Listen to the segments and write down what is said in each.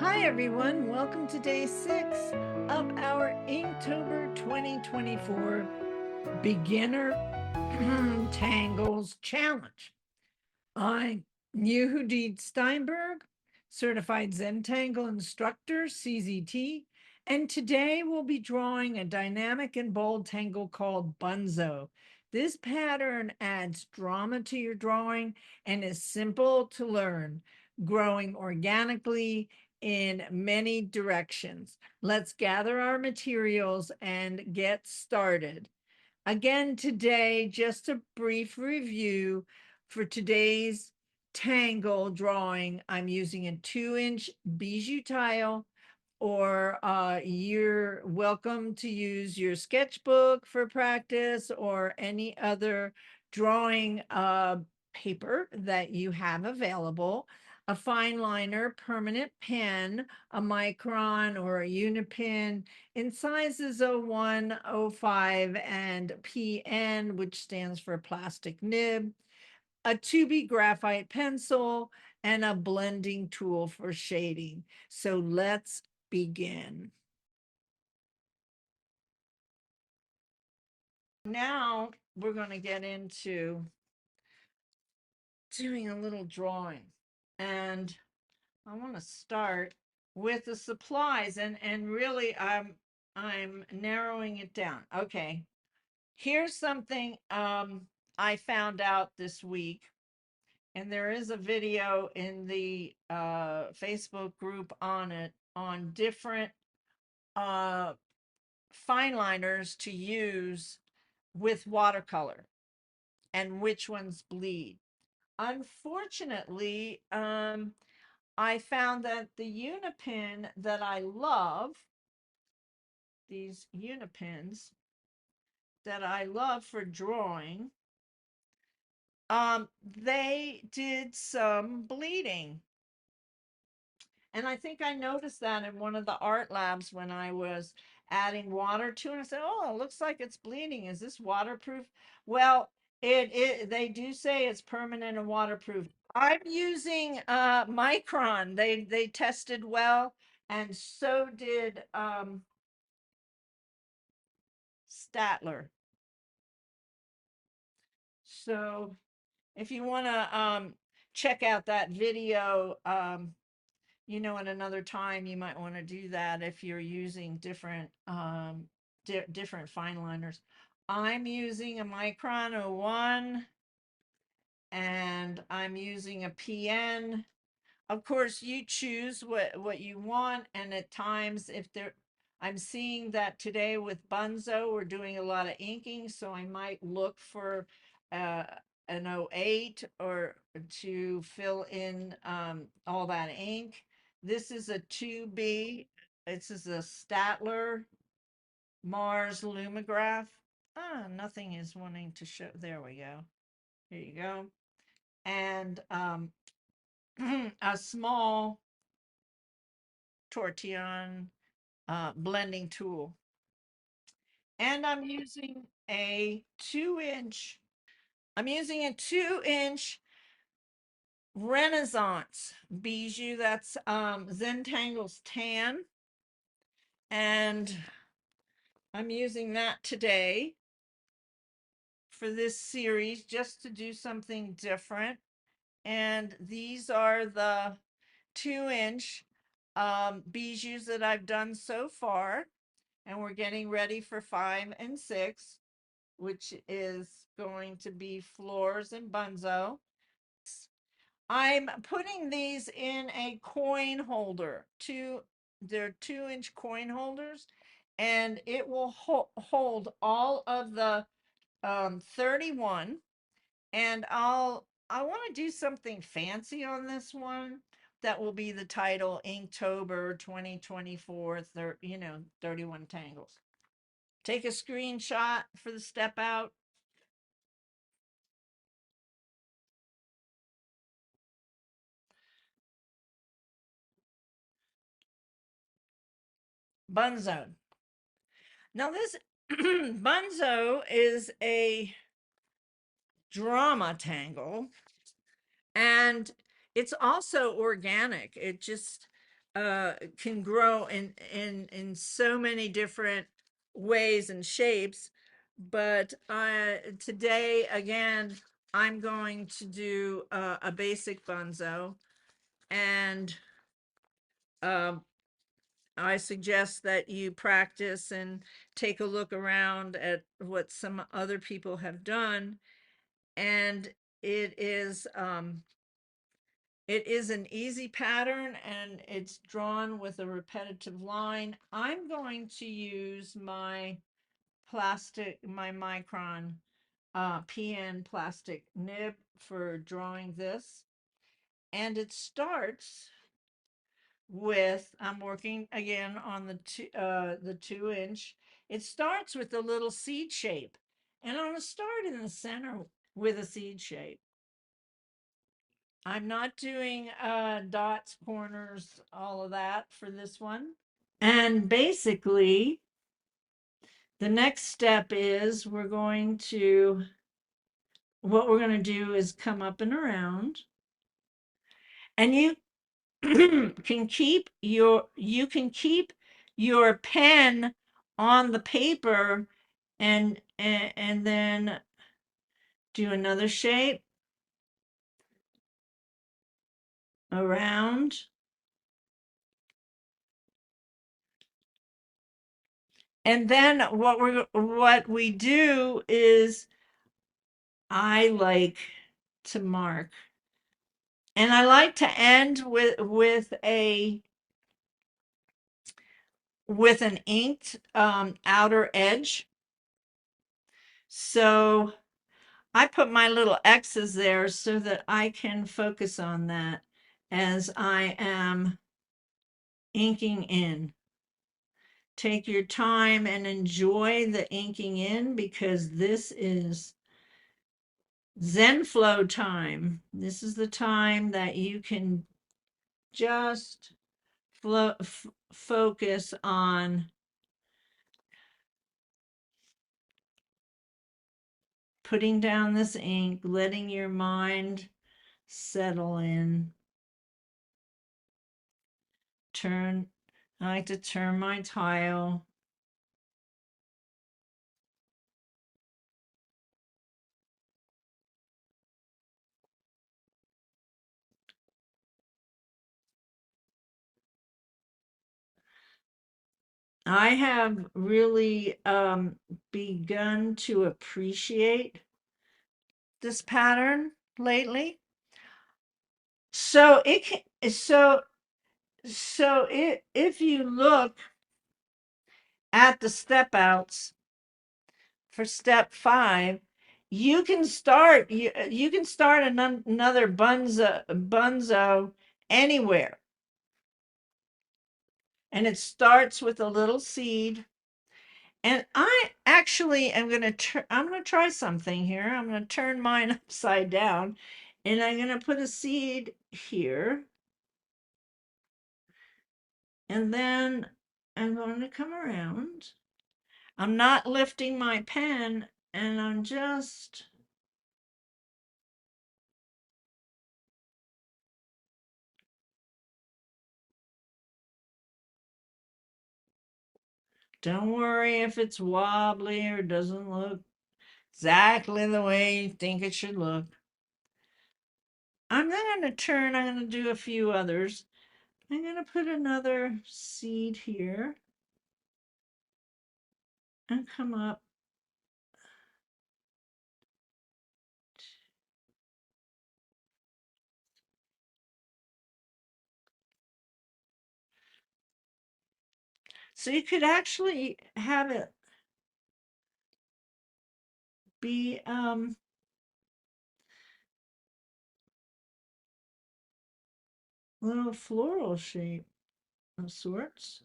Hi everyone, welcome to day 6 of our Inktober 2024 Beginner Tangles Challenge. I'm Yehudit Steinberg, Certified Zentangle Instructor, CZT, and today we'll be drawing a dynamic and bold tangle called Bunzo. This pattern adds drama to your drawing and is simple to learn, growing organically in many directions. Let's gather our materials and get started. Again, today, just a brief review for today's tangle drawing. I'm using a 2-inch bijou tile, or you're welcome to use your sketchbook for practice or any other drawing paper that you have available, a fine liner, permanent pen, a micron or a unipin in sizes 01, 05, and PN, which stands for plastic nib, a 2B graphite pencil, and a blending tool for shading. So let's begin. Now we're going to get into doing a little drawing. And I want to start with the supplies, and really I'm narrowing it down. Okay. Here's something I found out this week, and there is a video in the Facebook group on it, on different fine liners to use with watercolor and which ones bleed. Unfortunately, I found that the unipin that I love, these unipins that I love for drawing, they did some bleeding. And I think I noticed that in one of the art labs when I was adding water to it. And I said, oh, it looks like it's bleeding. Is this waterproof? Well, they do say it's permanent and waterproof. I'm using Micron. They tested well, and so did Statler. So if you want to check out that video, at another time you might want to do that if you're using different different fine liners. I'm using a Micron 01, and I'm using a PN. Of course, you choose what you want, and at times, if there, I'm seeing that today with Bunzo, we're doing a lot of inking, so I might look for uh, an 08 or to fill in all that ink. This is a 2B. This is a Statler Mars Lumograph. Nothing is wanting to show. There we go. Here you go. And a small tortillon blending tool. And I'm using a 2-inch Renaissance bijou. That's Zentangle's tan. And I'm using that today for this series just to do something different. And these are the 2-inch bijous that I've done so far. And we're getting ready for 5 and 6, which is going to be floors and bunzo. I'm putting these in a coin holder. They're 2-inch coin holders, and it will hold all of the 31. And I want to do something fancy on this one. That will be the title, Inktober 2024, 31 Tangles. Take a screenshot for the step out. Bunzo. Now this Bunzo is a drama tangle, and it's also organic. It just can grow in so many different ways and shapes. But today again, I'm going to do a basic bunzo, and um, I suggest that you practice and take a look around at what some other people have done. And it is um, it is an easy pattern, and it's drawn with a repetitive line. I'm going to use my micron PN plastic nib for drawing this. And it starts with, I'm working again on the 2 inch. It starts with a little seed shape. And I'm gonna start in the center with a seed shape. I'm not doing dots, corners, all of that for this one. And basically, the next step is what we're going to do is come up and around. And you you can keep your pen on the paper, and then do another shape around. And then what we do is I like to mark, and I like to end with an inked outer edge. So I put my little X's there so that I can focus on that as I am inking in. Take your time and enjoy the inking in, because this is Zen flow time. This is the time that you can just focus on putting down this ink, letting your mind settle in. I like to turn my tile. I have really begun to appreciate this pattern lately. So it can, if you look at the step outs for step 5, you can start another bunzo anywhere, and it starts with a little seed. And I actually am going to I'm going to try something here. I'm going to turn mine upside down, and I'm going to put a seed here. And then I'm going to come around. I'm not lifting my pen, and I'm just don't worry if it's wobbly or doesn't look exactly the way you think it should look. I'm going to do a few others. I'm going to put another seed here and come up. So you could actually have it be little floral shape of sorts,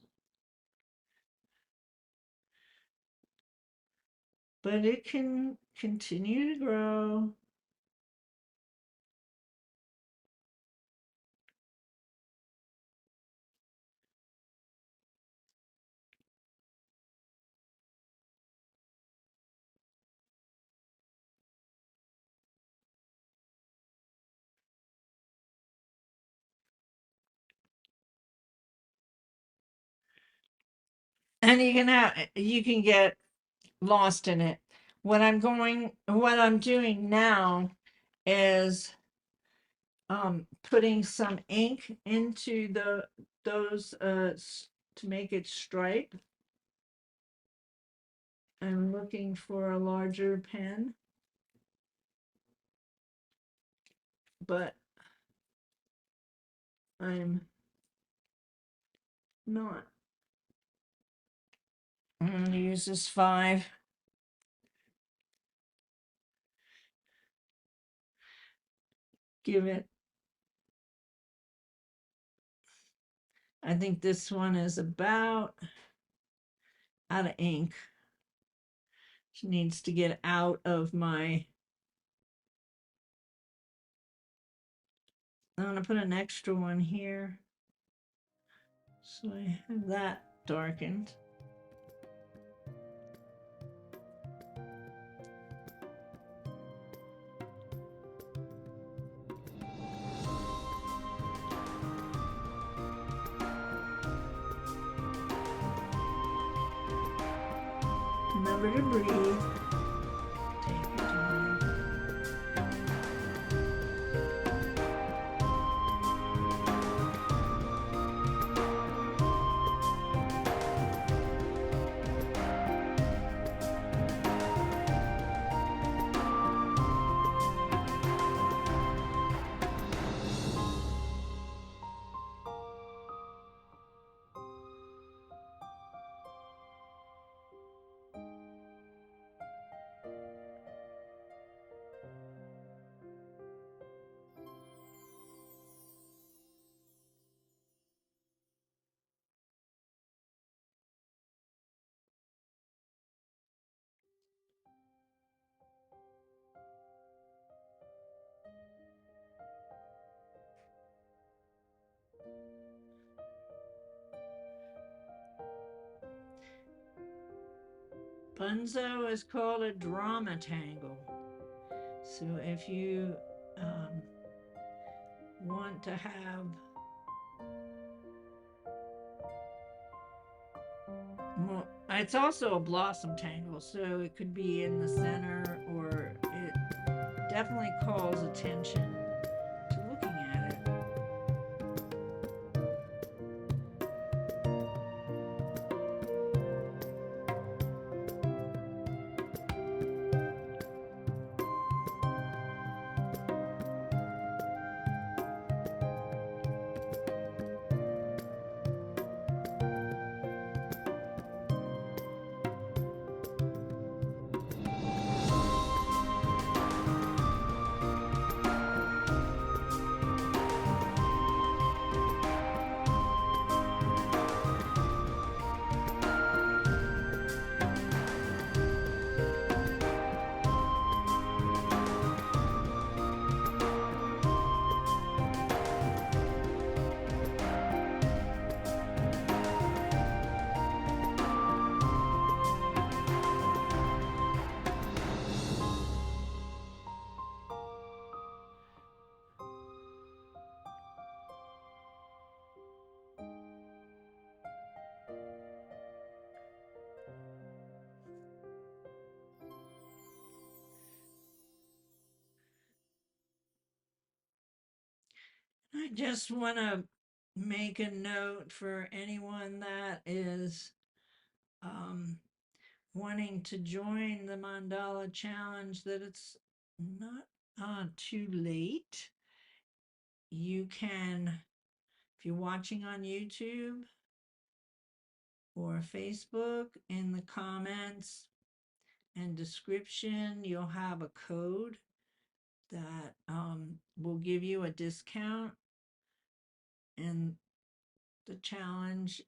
but it can continue to grow. and you can get lost in it. What I'm doing now is putting some ink into those to make it stripe. I'm looking for a larger pen, but I'm not. I'm going to use this 5. Give it, I think this one is about out of ink. She needs to get out of my, I'm going to put an extra one here. So I have that darkened. Remember to breathe. Take your time. Bunzo is called a drama tangle. So if you want to have more, it's also a blossom tangle, so it could be in the center, or it definitely calls attention to looking at it. I just want to make a note for anyone that is um, wanting to join the Mandala Challenge that it's not too late. You can, if you're watching on YouTube or Facebook, in the comments and description, you'll have a code that will give you a discount, and the challenge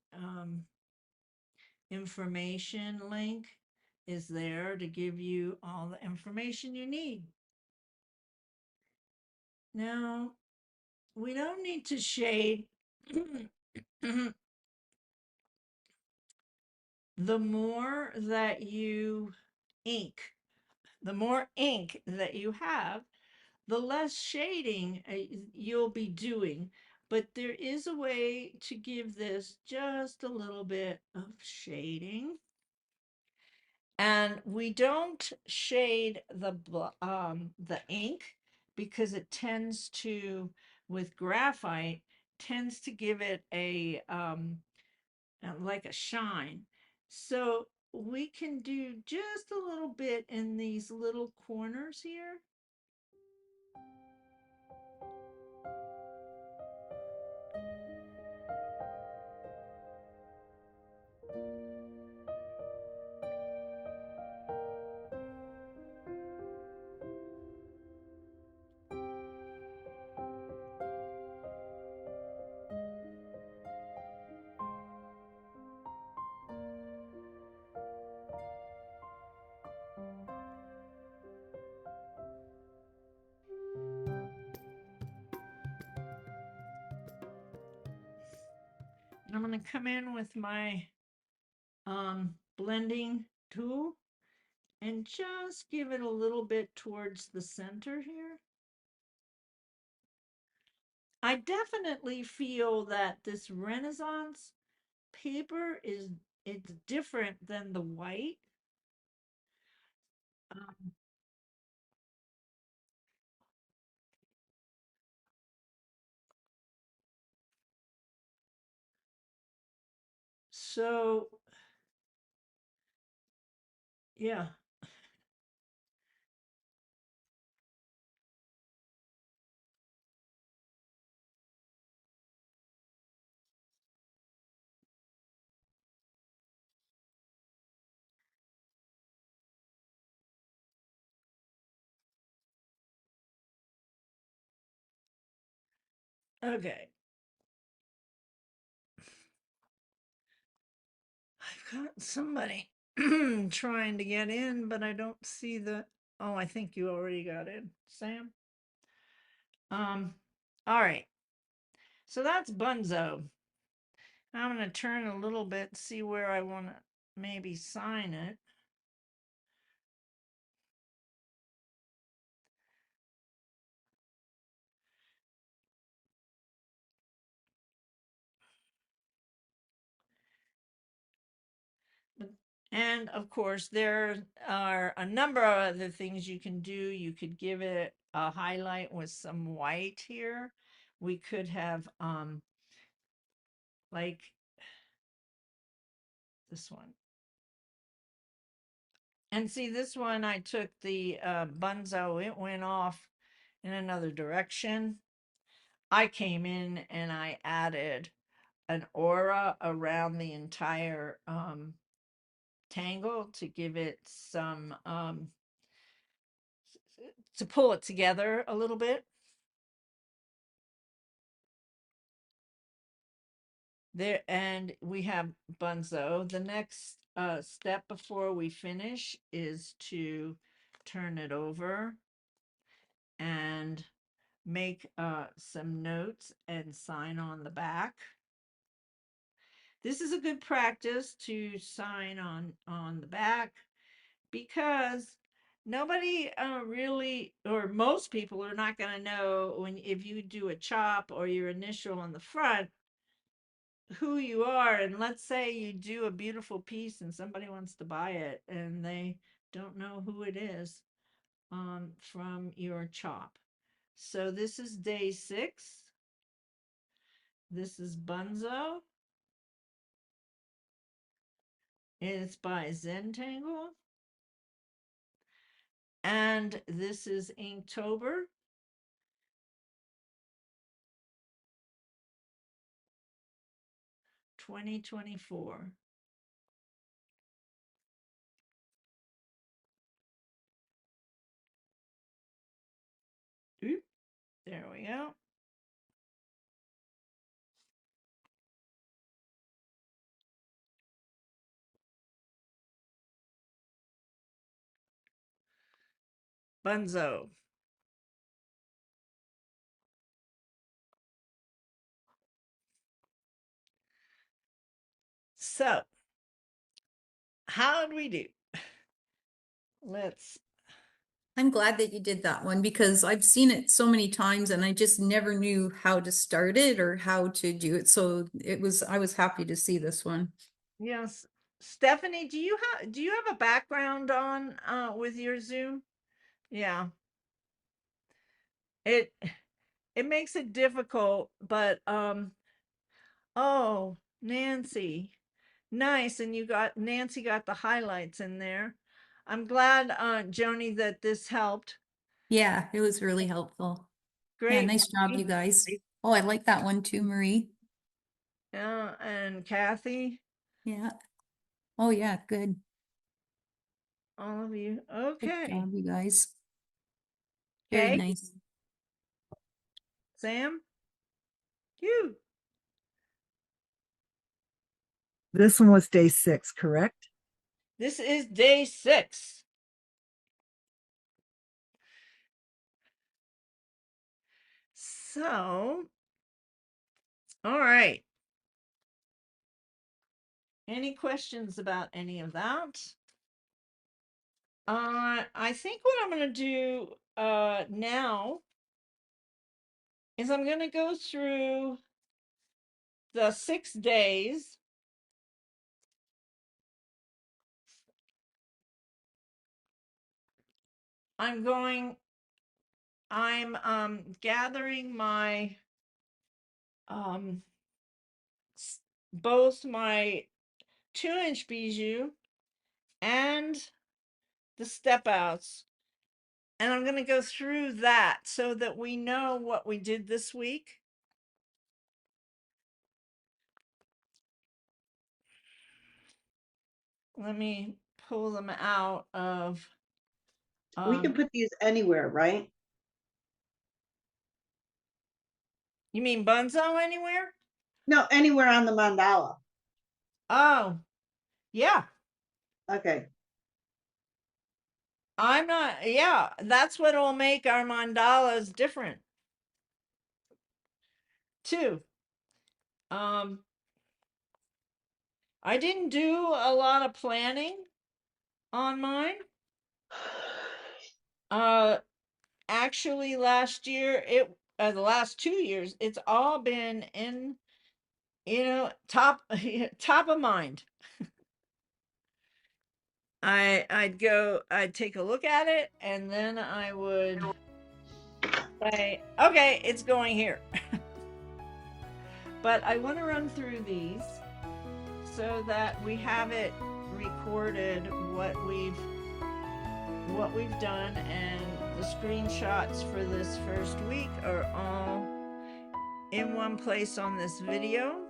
information link is there to give you all the information you need. Now, we don't need to shade. The more that you ink, the more ink that you have, the less shading you'll be doing. But there is a way to give this just a little bit of shading. And we don't shade the ink because it tends to, with graphite, tends to give it a like a shine. So we can do just a little bit in these little corners here. I'm going to come in with my blending tool and just give it a little bit towards the center here. I definitely feel that this Renaissance paper it's different than the white. Um, so yeah, okay. I've got somebody trying to get in, but I don't see the. Oh, I think you already got in, Sam. All right. So that's Bunzo. I'm going to turn a little bit, see where I want to maybe sign it. And of course, there are a number of other things you can do. You could give it a highlight with some white here. We could have like this one. And see this one, I took the Bunzo, it went off in another direction. I came in and I added an aura around the entire tangle to give it some to pull it together a little bit. There, and we have Bunzo. The next step before we finish is to turn it over and make some notes and sign on the back. This is a good practice to sign on the back because nobody really, or most people are not going to know when if you do a chop or your initial on the front who you are. And let's say you do a beautiful piece and somebody wants to buy it and they don't know who it is from your chop. So this is day 6. This is Bunzo. It's by Zentangle. And this is Inktober. (2024). Oop, there we go. Bunzo. So, how did we do? Let's I'm glad that you did that one because I've seen it so many times and I just never knew how to start it or how to do it. So I was happy to see this one. Yes. Stephanie, do you have a background on with your Zoom? Yeah. It it makes it difficult, but oh, Nancy. Nice, and Nancy got the highlights in there. I'm glad, Joni, that this helped. Yeah, it was really helpful. Yeah, Great, nice job, you guys. Oh, I like that one too, Marie. and Kathy, Yeah. Oh, yeah, good. all of you. Good Okay. job, you guys. Very Okay, nice. Sam, you. This one was day 6, correct? This is day 6. So, all right. Any questions about any of that? I think what I'm going to do now is I'm going to go through the 6 days. I'm gathering my um both my 2-inch bijou and the step outs, and I'm going to go through that so that we know what we did this week. Let me pull them out of We can put these anywhere, right? you mean Bunzo anywhere? No, anywhere on the mandala. Oh, yeah. Okay. I'm not, yeah, that's what will make our mandalas different too. Um, I didn't do a lot of planning on mine. Uh, actually, last year, the last 2 years, it's all been in, top, top of mind. I'd take a look at it, and then I would say, okay, it's going here. But I want to run through these so that we have it recorded what we've done, and the screenshots for this first week are all in one place on this video.